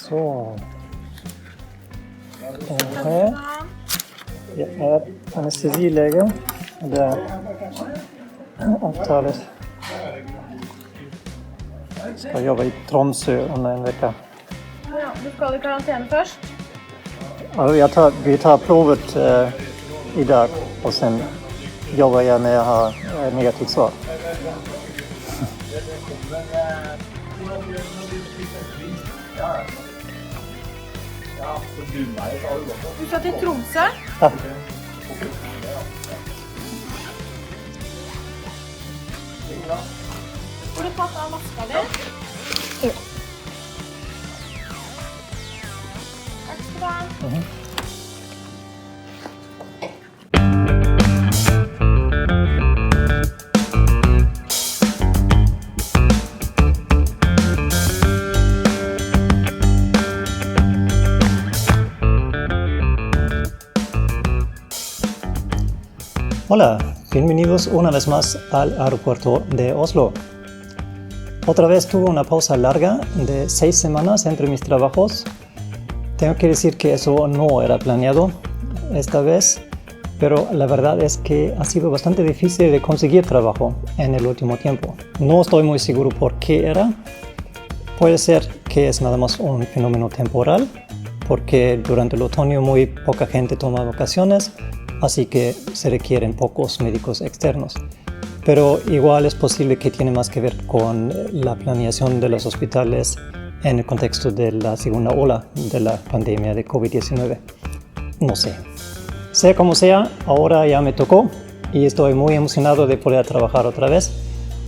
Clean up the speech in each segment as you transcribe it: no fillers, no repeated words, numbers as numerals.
Så. Och här är anestesiläge. Det är avtalet. Ska jobba i Tromsø under en vecka. Ja, du skal i karantene først. Ja, vi tar provet idag och sen jobbar jag när jag har negativt svar. Du skal til Tromsø. Ja. Har du tatt av maska di? Ja. Takk skal du ha. Hola, bienvenidos una vez más al aeropuerto de Oslo. Otra vez tuve una pausa larga de 6 semanas entre mis trabajos. Tengo que decir que eso no era planeado esta vez, pero la verdad es que ha sido bastante difícil de conseguir trabajo en el último tiempo. No estoy muy seguro por qué era. Puede ser que es nada más un fenómeno temporal, porque durante el otoño muy poca gente toma vacaciones, así que se requieren pocos médicos externos. Pero igual es posible que tiene más que ver con la planeación de los hospitales en el contexto de la segunda ola de la pandemia de COVID-19. No sé. Sea como sea, ahora ya me tocó y estoy muy emocionado de poder trabajar otra vez.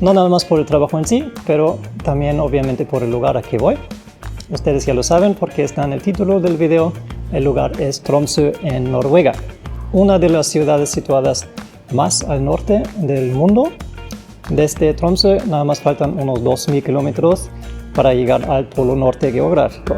No nada más por el trabajo en sí, pero también obviamente por el lugar a que voy. Ustedes ya lo saben porque está en el título del video. El lugar es Tromsø en Noruega, una de las ciudades situadas más al norte del mundo. Desde Tromsø nada más faltan unos 2.000 kilómetros para llegar al polo norte geográfico.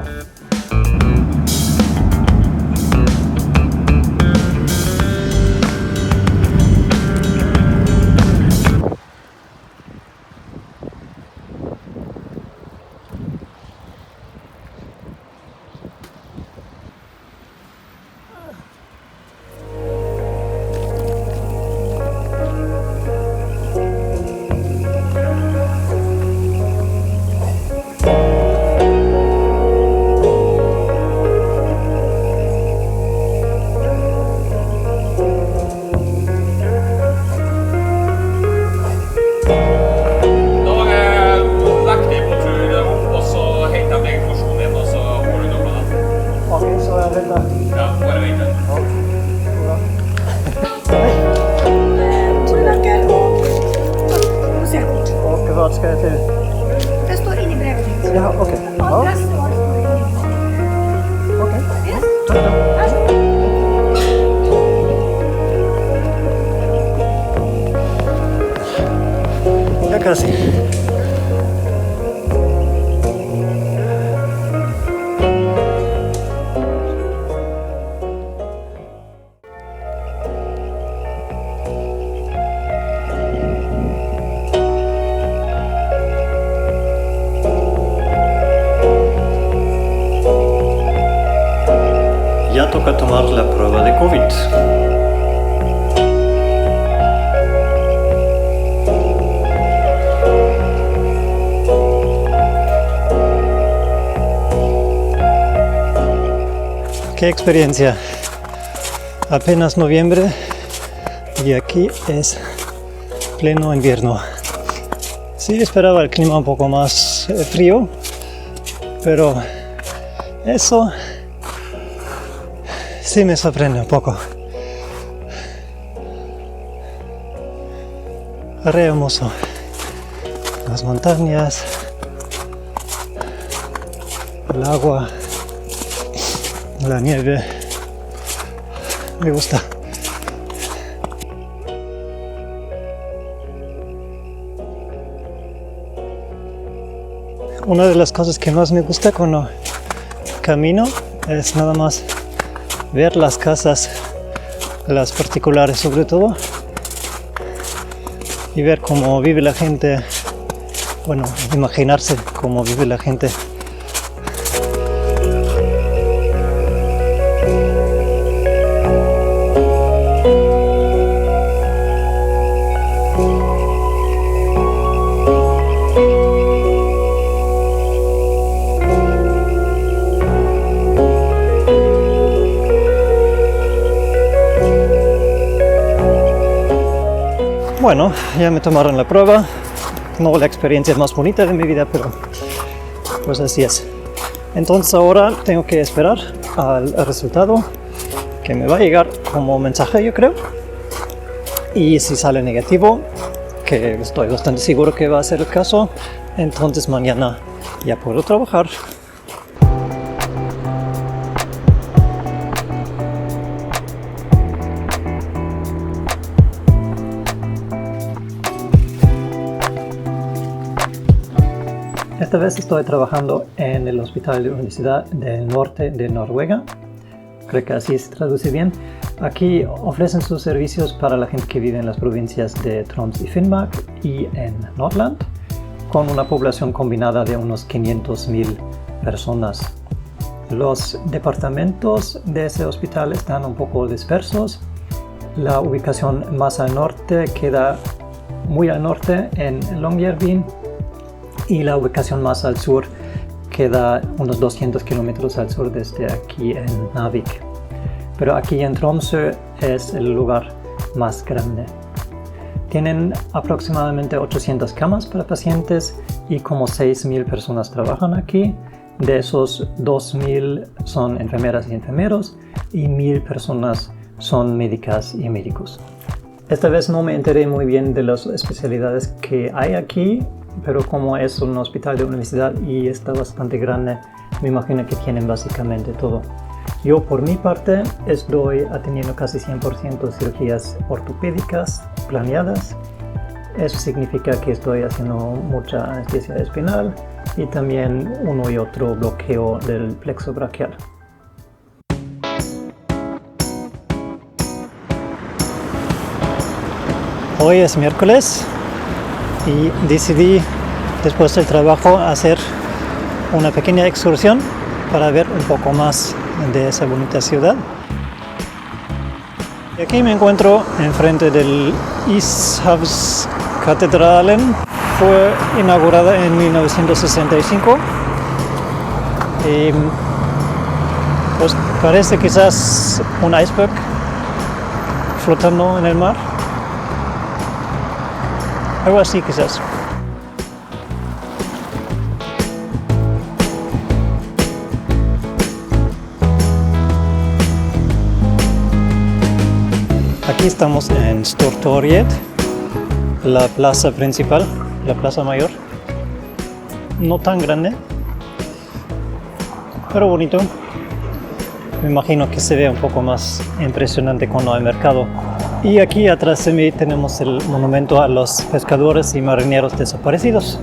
Vad ska jag till? Det står inne i brevet ditt. Ja, okej. Ja. Adresse var det står inne i brevet. Okej. Yes. Tack då. Jag kan se. Ya toca tomar la prueba de COVID. Qué experiencia. Apenas noviembre y aquí es pleno invierno. Sí esperaba el clima un poco más frío, pero eso sí me sorprende un poco. Re hermoso. Las montañas, el agua, la nieve. Me gusta. Una de las cosas que más me gusta cuando camino es nada más ver las casas, las particulares sobre todo, y ver cómo vive la gente. Bueno, imaginarse cómo vive la gente. Bueno, ya me tomaron la prueba. No la experiencia más bonita de mi vida, pero pues así es. Entonces ahora tengo que esperar al resultado que me va a llegar como mensaje, yo creo. Y si sale negativo, que estoy bastante seguro que va a ser el caso, entonces mañana ya puedo trabajar. Esta vez estoy trabajando en el Hospital de la Universidad del Norte de Noruega. Creo que así se traduce bien. Aquí ofrecen sus servicios para la gente que vive en las provincias de Troms y Finnmark y en Nordland, con una población combinada de unos 500.000 personas. Los departamentos de ese hospital están un poco dispersos. La ubicación más al norte queda muy al norte en Longyearbyen, y la ubicación más al sur queda unos 200 kilómetros al sur desde aquí en Narvik. Pero aquí en Tromsø es el lugar más grande. Tienen aproximadamente 800 camas para pacientes y como 6.000 personas trabajan aquí. De esos 2.000 son enfermeras y enfermeros y 1.000 personas son médicas y médicos. Esta vez no me enteré muy bien de las especialidades que hay aquí, pero como es un hospital de universidad y está bastante grande, me imagino que tienen básicamente todo. Yo por mi parte estoy atendiendo casi 100% cirugías ortopédicas planeadas. Eso significa que estoy haciendo mucha anestesia espinal y también uno y otro bloqueo del plexo braquial. Hoy es miércoles y decidí después del trabajo hacer una pequeña excursión para ver un poco más de esa bonita ciudad. Y aquí me encuentro enfrente del Ishavskatedralen. Fue inaugurada en 1965 y pues parece quizás un iceberg flotando en el mar. Algo así quizás. Aquí estamos en Stortorget, la plaza principal, la plaza mayor. No tan grande, pero bonito. Me imagino que se ve un poco más impresionante cuando hay mercado. Y aquí atrás de mí tenemos el monumento a los pescadores y marineros desaparecidos.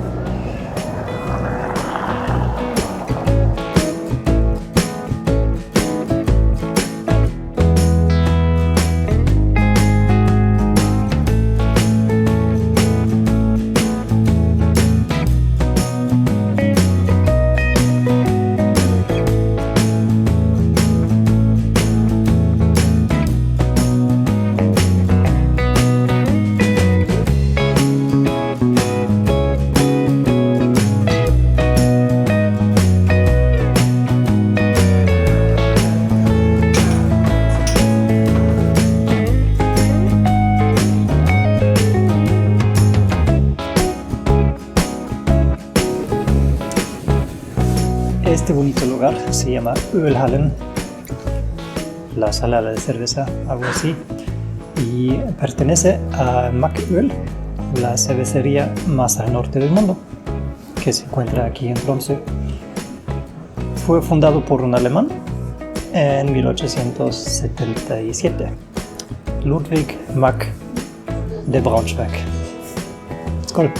Este bonito lugar se llama Ölhallen, la sala de cerveza, algo así, y pertenece a Mack Öl, la cervecería más al norte del mundo, que se encuentra aquí en Tromsø. Fue fundado por un alemán en 1877, Ludwig Mack de Braunschweig. Skål!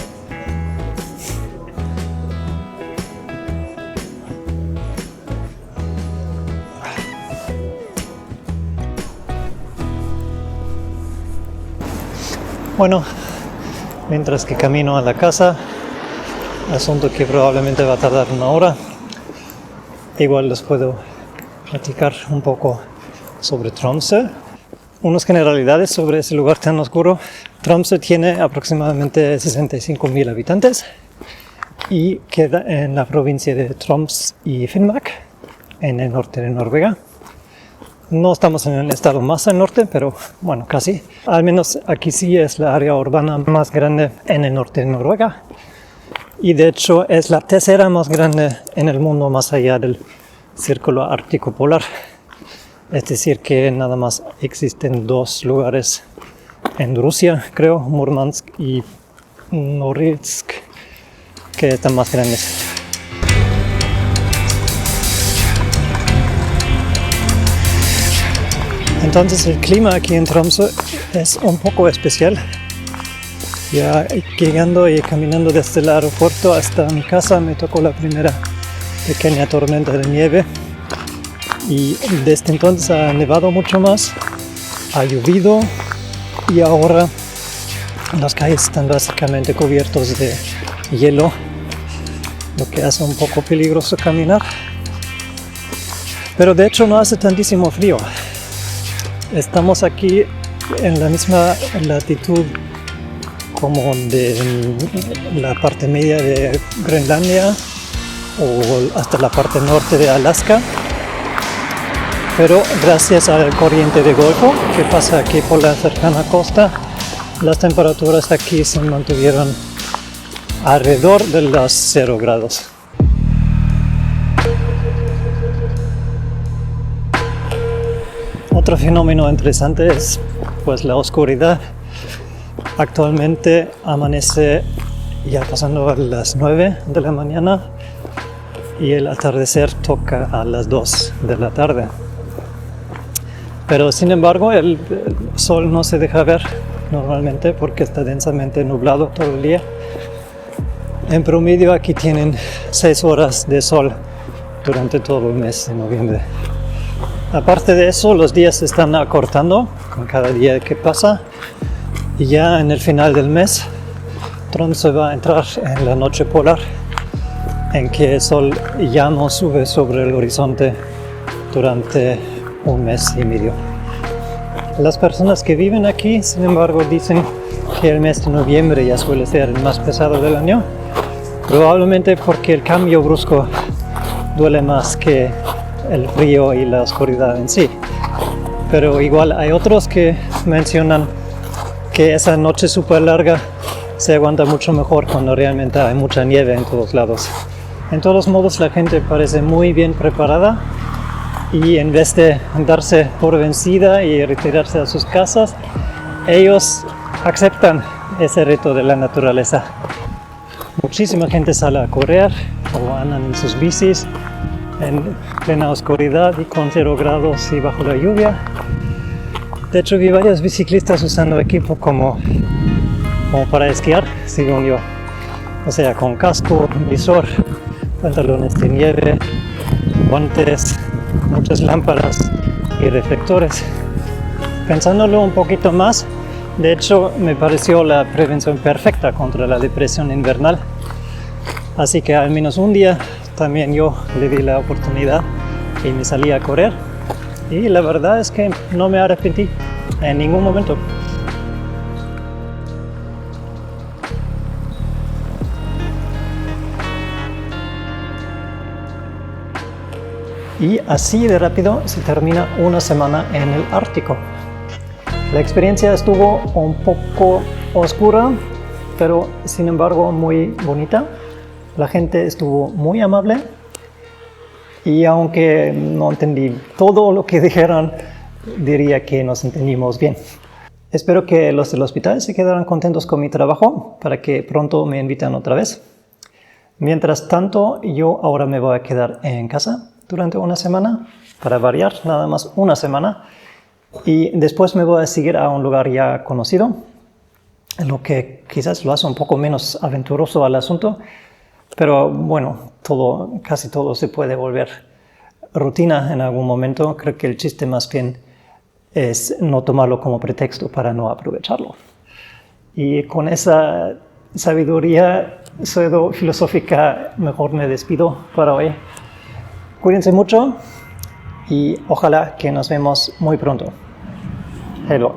Bueno, mientras que camino a la casa, asunto que probablemente va a tardar 1 hora. Igual les puedo platicar un poco sobre Tromsø. Unas generalidades sobre ese lugar tan oscuro. Tromsø tiene aproximadamente 65.000 habitantes y queda en la provincia de Troms y Finnmark, en el norte de Noruega. No estamos en el estado más al norte, pero bueno, casi. Al menos aquí sí es la área urbana más grande en el norte de Noruega. Y de hecho es la tercera más grande en el mundo más allá del círculo ártico polar. Es decir que nada más existen 2 lugares en Rusia, creo, Murmansk y Norilsk, que están más grandes. Entonces el clima aquí en Tromsø es un poco especial. Ya llegando y caminando desde el aeropuerto hasta mi casa me tocó la primera pequeña tormenta de nieve. Y desde entonces ha nevado mucho más, ha llovido y ahora las calles están básicamente cubiertos de hielo, lo que hace un poco peligroso caminar. Pero de hecho no hace tantísimo frío. Estamos aquí en la misma latitud como de la parte media de Groenlandia o hasta la parte norte de Alaska. Pero gracias al corriente de Golfo que pasa aquí por la cercana costa, las temperaturas aquí se mantuvieron alrededor de los 0 grados. Otro fenómeno interesante es pues la oscuridad. Actualmente amanece ya pasando a las 9 de la mañana y el atardecer toca a las 2 de la tarde. Pero sin embargo el sol no se deja ver normalmente porque está densamente nublado todo el día. En promedio aquí tienen 6 horas de sol durante todo el mes de noviembre. Aparte de eso, los días se están acortando con cada día que pasa y ya en el final del mes Tromsø va a entrar en la noche polar, en que el sol ya no sube sobre el horizonte durante 1 mes y medio. Las personas que viven aquí, sin embargo, dicen que el mes de noviembre ya suele ser el más pesado del año, probablemente porque el cambio brusco duele más que el frío y la oscuridad en sí. Pero igual hay otros que mencionan que esa noche súper larga se aguanta mucho mejor cuando realmente hay mucha nieve en todos lados. En todos modos, la gente parece muy bien preparada y en vez de darse por vencida y retirarse a sus casas, ellos aceptan ese reto de la naturaleza. Muchísima gente sale a correr o andan en sus bicis en plena oscuridad y con 0 grados y bajo la lluvia. De hecho, vi varios biciclistas usando equipo como para esquiar, según yo. O sea, con casco, visor, pantalones de nieve, guantes, muchas lámparas y reflectores. Pensándolo un poquito más, de hecho me pareció la prevención perfecta contra la depresión invernal. Así que al menos un día también yo le di la oportunidad y me salí a correr. Y la verdad es que no me arrepentí en ningún momento. Y así de rápido se termina una semana en el Ártico. La experiencia estuvo un poco oscura, pero sin embargo muy bonita. La gente estuvo muy amable y aunque no entendí todo lo que dijeron, diría que nos entendimos bien. Espero que los del hospital se quedaran contentos con mi trabajo para que pronto me inviten otra vez. Mientras tanto, yo ahora me voy a quedar en casa durante una semana, para variar, nada más una semana. Y después me voy a seguir a un lugar ya conocido, lo que quizás lo hace un poco menos aventuroso al asunto. Pero bueno, casi todo se puede volver rutina en algún momento. Creo que el chiste más bien es no tomarlo como pretexto para no aprovecharlo. Y con esa sabiduría pseudo-filosófica, mejor me despido para hoy. Cuídense mucho y ojalá que nos vemos muy pronto. Hello.